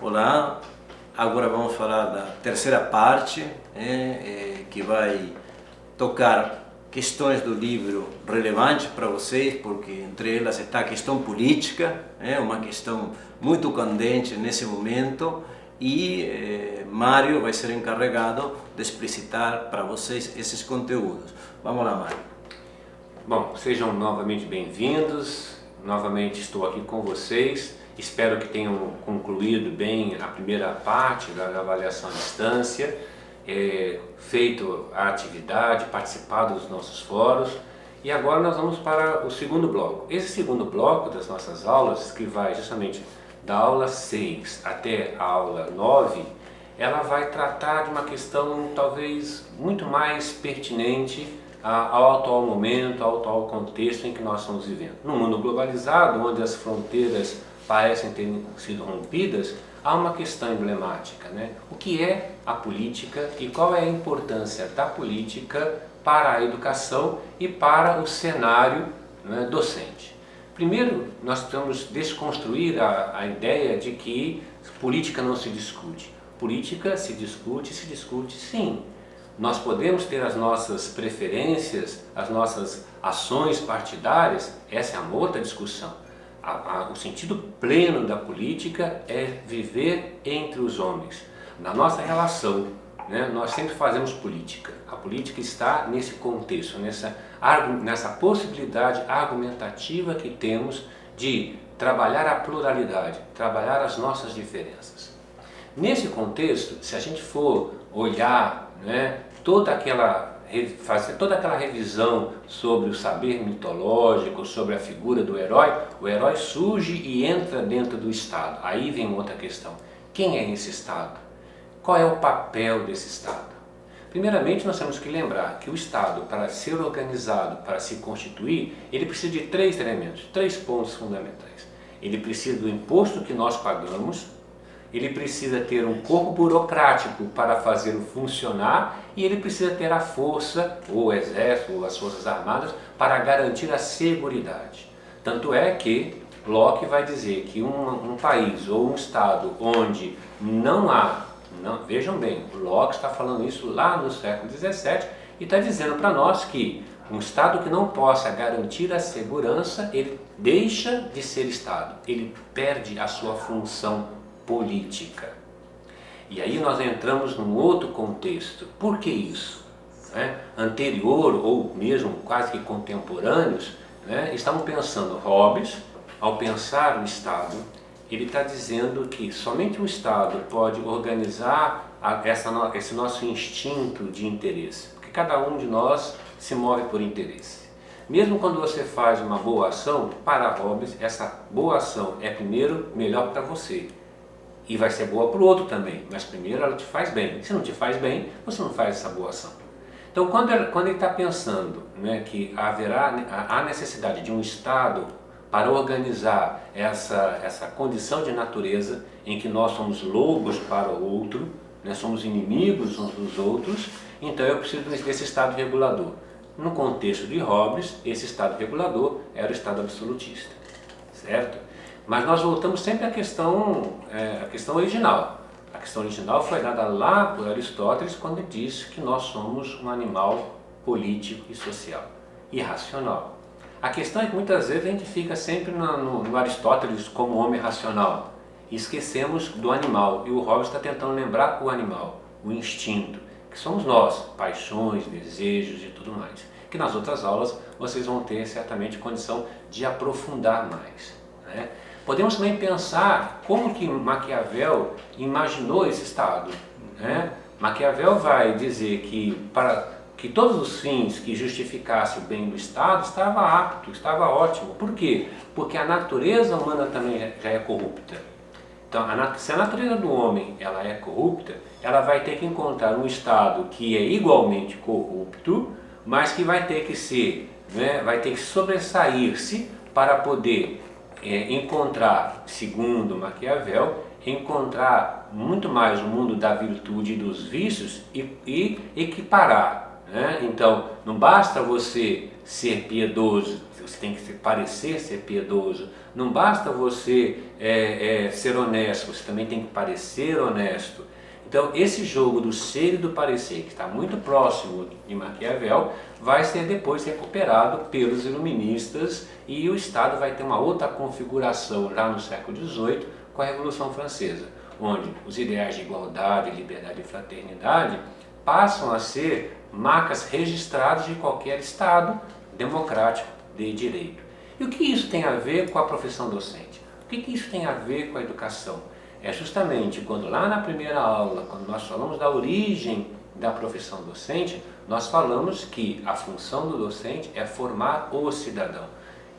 Olá, agora vamos falar da terceira parte, que vai tocar questões do livro relevantes para vocês, porque entre elas está a questão política, uma questão muito candente nesse momento, e Mário vai ser encarregado de explicitar para vocês esses conteúdos. Vamos lá, Mário. Bom, sejam novamente bem-vindos, novamente estou aqui com vocês. Espero que tenham concluído bem a primeira parte da avaliação à distância, feito a atividade, participado dos nossos fóruns, e agora nós vamos para o segundo bloco. Esse segundo bloco das nossas aulas, que vai justamente da aula 6 até a aula 9, ela vai tratar de uma questão talvez muito mais pertinente ao atual momento, ao atual contexto em que nós estamos vivendo. No mundo globalizado, onde as fronteiras parecem ter sido rompidas, há uma questão emblemática, né? O que é a política e qual é a importância da política para a educação e para o cenário, né, docente? Primeiro, nós precisamos desconstruir a ideia de que política não se discute. Política se discute sim. Nós podemos ter as nossas preferências, as nossas ações partidárias, essa é uma outra discussão. O sentido pleno da política é viver entre os homens. Na nossa relação, né, nós sempre fazemos política. A política está nesse contexto, nessa possibilidade argumentativa que temos de trabalhar a pluralidade, trabalhar as nossas diferenças. Nesse contexto, se a gente for olhar, né, fazer toda aquela revisão sobre o saber mitológico, sobre a figura do herói, o herói surge e entra dentro do Estado. Aí vem outra questão. Quem é esse Estado? Qual é o papel desse Estado? Primeiramente, nós temos que lembrar que o Estado, para ser organizado, para se constituir, ele precisa de três elementos, três pontos fundamentais. Ele precisa do imposto que nós pagamos, ele precisa ter um corpo burocrático para fazê-lo funcionar e ele precisa ter a força, ou o exército, ou as forças armadas, para garantir a seguridade. Tanto é que Locke vai dizer que um país ou um estado onde vejam bem, Locke está falando isso lá no século XVII e está dizendo para nós que um estado que não possa garantir a segurança, ele deixa de ser estado, ele perde a sua função política. E aí nós entramos num outro contexto. Por que isso? Anterior ou mesmo quase que contemporâneos, estavam pensando. Hobbes, ao pensar o Estado, ele está dizendo que somente o Estado pode organizar esse nosso instinto de interesse, porque cada um de nós se move por interesse. Mesmo quando você faz uma boa ação, para Hobbes, essa boa ação é primeiro melhor para você. E vai ser boa para o outro também, mas primeiro ela te faz bem. Se não te faz bem, você não faz essa boa ação. Então, quando ele está pensando, né, que há necessidade de um Estado para organizar essa condição de natureza em que nós somos lobos para o outro, né, somos inimigos uns dos outros, então eu preciso desse Estado regulador. No contexto de Hobbes, esse Estado regulador era o Estado absolutista, certo? Mas nós voltamos sempre à questão original. A questão original foi dada lá por Aristóteles quando disse que nós somos um animal político e social, irracional. A questão é que muitas vezes a gente fica sempre no Aristóteles como homem racional e esquecemos do animal. E o Hobbes está tentando lembrar o animal, o instinto, que somos nós, paixões, desejos e tudo mais. Que nas outras aulas vocês vão ter certamente condição de aprofundar mais, né? Podemos também pensar como que Maquiavel imaginou esse Estado, né? Maquiavel vai dizer que para que todos os fins que justificassem o bem do Estado estava apto, estava ótimo. Por quê? Porque a natureza humana também já é corrupta. Então, se a natureza do homem ela é corrupta, ela vai ter que encontrar um Estado que é igualmente corrupto, mas que vai ter que ser, né, vai ter que sobressair-se para poder encontrar, segundo Maquiavel, encontrar muito mais o mundo da virtude e dos vícios e equiparar, né? Então, não basta você ser piedoso, você tem que parecer ser piedoso, não basta você ser honesto, você também tem que parecer honesto. Então, esse jogo do ser e do parecer, que está muito próximo de Maquiavel, vai ser depois recuperado pelos iluministas e o Estado vai ter uma outra configuração já no século XVIII com a Revolução Francesa, onde os ideais de igualdade, liberdade e fraternidade passam a ser marcas registradas de qualquer Estado democrático de direito. E o que isso tem a ver com a profissão docente? O que isso tem a ver com a educação? É justamente quando lá na primeira aula, quando nós falamos da origem da profissão docente, nós falamos que a função do docente é formar o cidadão.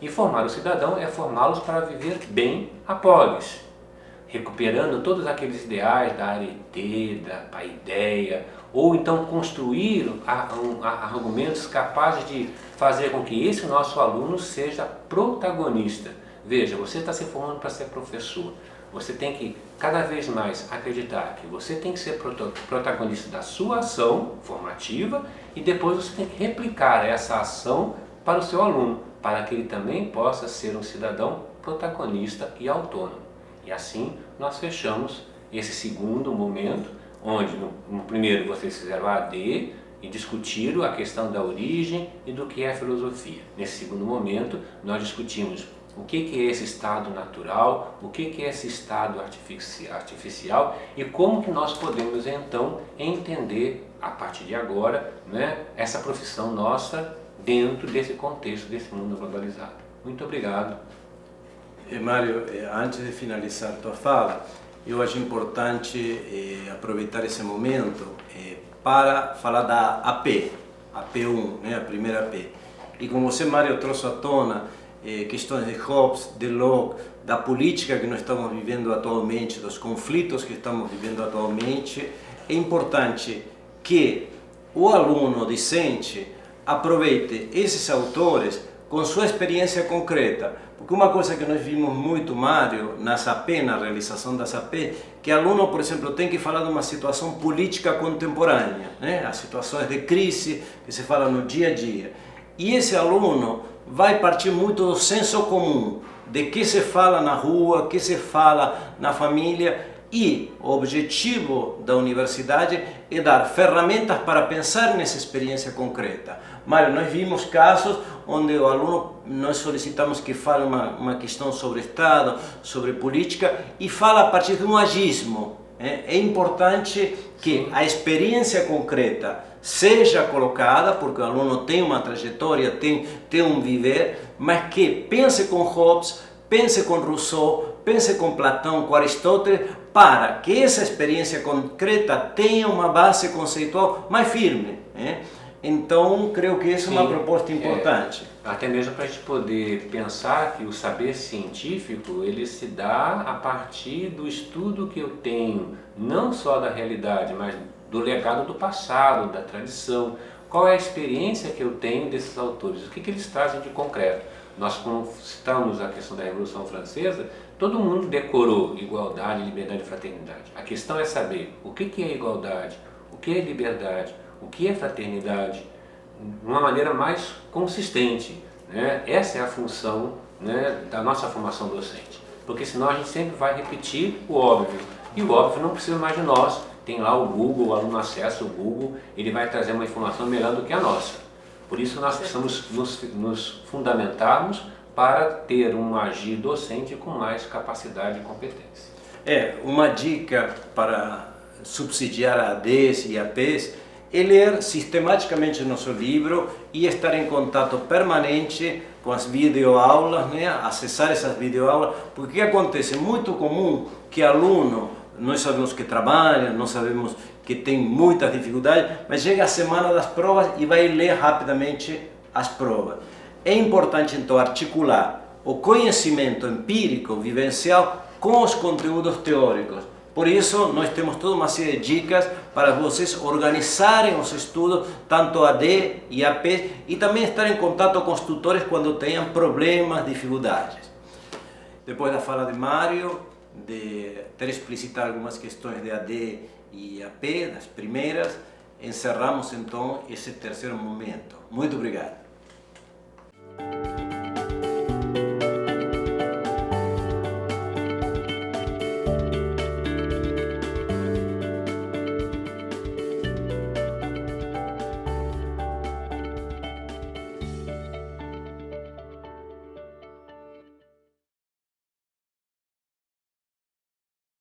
E formar o cidadão é formá-los para viver bem a polis, recuperando todos aqueles ideais da arete, da paideia, ou então construir argumentos capazes de fazer com que esse nosso aluno seja protagonista. Veja, você está se formando para ser professor. Você tem que cada vez mais acreditar que você tem que ser protagonista da sua ação formativa e depois você tem que replicar essa ação para o seu aluno, para que ele também possa ser um cidadão protagonista e autônomo. E assim nós fechamos esse segundo momento, onde no primeiro vocês fizeram a AD e discutiram a questão da origem e do que é filosofia. Nesse segundo momento nós discutimos o que é esse estado natural, o que é esse estado artificial e como que nós podemos então entender a partir de agora, né, essa profissão nossa dentro desse contexto, desse mundo globalizado. Muito obrigado. Mário, antes de finalizar tua fala, eu acho importante aproveitar esse momento para falar da AP, AP1, né, a primeira AP. E como você, Mário, trouxe à tona questões de Hobbes, de Locke, da política que nós estamos vivendo atualmente, dos conflitos que estamos vivendo atualmente, é importante que o aluno discente aproveite esses autores com sua experiência concreta. Porque uma coisa que nós vimos muito, Mário, na SAP, na realização da SAP, que o aluno, por exemplo, tem que falar de uma situação política contemporânea, né? As situações de crise que se fala no dia a dia. E esse aluno vai partir muito do senso comum, de que se fala na rua, que se fala na família, e o objetivo da universidade é dar ferramentas para pensar nessa experiência concreta. Mário, nós vimos casos onde o aluno, nós solicitamos que fale uma questão sobre Estado, sobre política, e fala a partir de um agismo. É importante que a experiência concreta seja colocada, porque o aluno tem uma trajetória, tem um viver, mas que pense com Hobbes, pense com Rousseau, pense com Platão, com Aristóteles, para que essa experiência concreta tenha uma base conceitual mais firme. Então, creio que essa é uma proposta importante. Até mesmo para a gente poder pensar que o saber científico, ele se dá a partir do estudo que eu tenho, não só da realidade, mas do legado do passado, da tradição. Qual é a experiência que eu tenho desses autores? O que eles trazem de concreto? Nós, quando citamos a questão da Revolução Francesa, todo mundo decorou igualdade, liberdade e fraternidade. A questão é saber o que é igualdade, o que é liberdade, o que é fraternidade, de uma maneira mais consistente, né? Essa é a função, né, da nossa formação docente, porque senão a gente sempre vai repetir o óbvio, e o óbvio não precisa mais de nós. Tem lá o Google, o aluno acessa o Google, ele vai trazer uma informação melhor do que a nossa. Por isso nós precisamos nos fundamentarmos para ter um agir docente com mais capacidade e competência. Uma dica para subsidiar a ADs e APs é ler sistematicamente nosso livro e estar em contato permanente com as videoaulas, né? Acessar essas videoaulas, porque acontece muito comum que aluno, nós sabemos que trabalha, nós sabemos que tem muitas dificuldades, mas chega a semana das provas e vai ler rapidamente as provas. É importante então articular o conhecimento empírico, vivencial, com os conteúdos teóricos. Por isso, nós temos toda uma série de dicas para vocês organizarem os estudos, tanto AD e AP, e também estar em contato com os tutores quando tenham problemas, dificuldades. Depois da fala de Mário, de ter explicitado algumas questões de AD e AP, das primeiras, encerramos então esse terceiro momento. Muito obrigado.